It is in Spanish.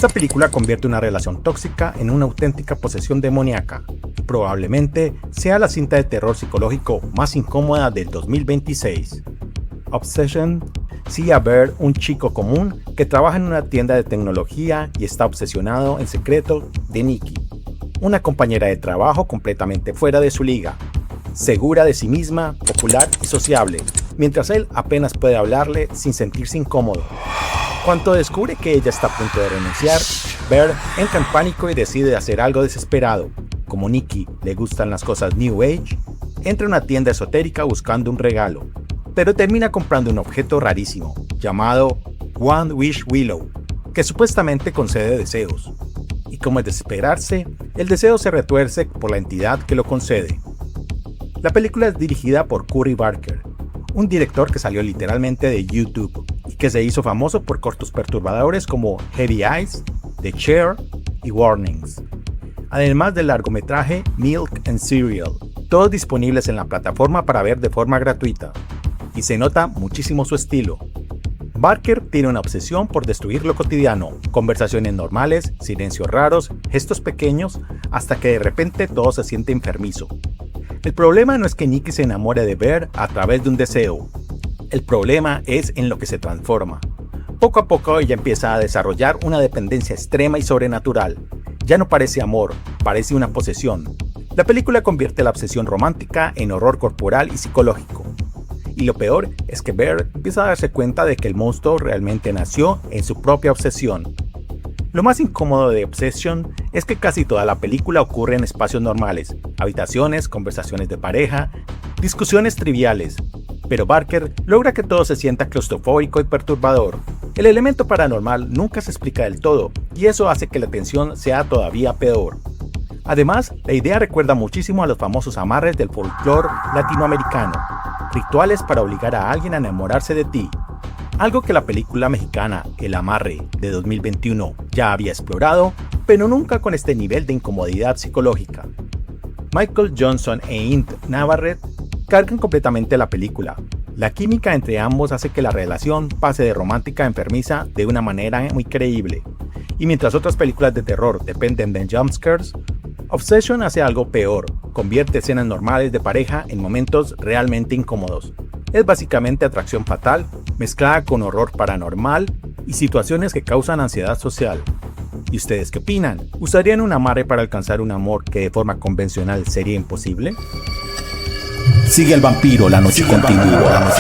Esta película convierte una relación tóxica en una auténtica posesión demoníaca y probablemente sea la cinta de terror psicológico más incómoda del 2026. Obsession sigue a Bear, un chico común que trabaja en una tienda de tecnología y está obsesionado en secreto de Nikki, una compañera de trabajo completamente fuera de su liga, segura de sí misma, popular y sociable, mientras él apenas puede hablarle sin sentirse incómodo. Cuando descubre que ella está a punto de renunciar, Bear entra en pánico y decide hacer algo desesperado. Como Nikki le gustan las cosas New Age, entra a una tienda esotérica buscando un regalo, pero termina comprando un objeto rarísimo, llamado One Wish Willow, que supuestamente concede deseos. Y como es de esperarse, el deseo se retuerce por la entidad que lo concede. La película es dirigida por Curry Barker, un director que salió literalmente de YouTube y que se hizo famoso por cortos perturbadores como Heavy Eyes, The Chair y Warnings, además del largometraje Milk and Cereal, todos disponibles en la plataforma para ver de forma gratuita, y se nota muchísimo su estilo. Barker tiene una obsesión por destruir lo cotidiano, conversaciones normales, silencios raros, gestos pequeños, hasta que de repente todo se siente enfermizo. El problema no es que Nikki se enamore de Bear a través de un deseo. El problema es en lo que se transforma. Poco a poco ella empieza a desarrollar una dependencia extrema y sobrenatural. Ya no parece amor, parece una posesión. La película convierte la obsesión romántica en horror corporal y psicológico. Y lo peor es que Bear empieza a darse cuenta de que el monstruo realmente nació en su propia obsesión. Lo más incómodo de Obsession es que casi toda la película ocurre en espacios normales, habitaciones, conversaciones de pareja, discusiones triviales, pero Barker logra que todo se sienta claustrofóbico y perturbador. El elemento paranormal nunca se explica del todo, y eso hace que la tensión sea todavía peor. Además, la idea recuerda muchísimo a los famosos amarres del folclore latinoamericano, rituales para obligar a alguien a enamorarse de ti. Algo que la película mexicana El Amarre de 2021 ya había explorado, pero nunca con este nivel de incomodidad psicológica. Michael Johnson e Int Navarrete cargan completamente la película. La química entre ambos hace que la relación pase de romántica a enfermiza de una manera muy creíble. Y mientras otras películas de terror dependen de jumpscares, Obsession hace algo peor, convierte escenas normales de pareja en momentos realmente incómodos. Es básicamente atracción fatal, mezclada con horror paranormal y situaciones que causan ansiedad social. ¿Y ustedes qué opinan? ¿Usarían un amarre para alcanzar un amor que de forma convencional sería imposible? Sigue al vampiro, la noche continúa.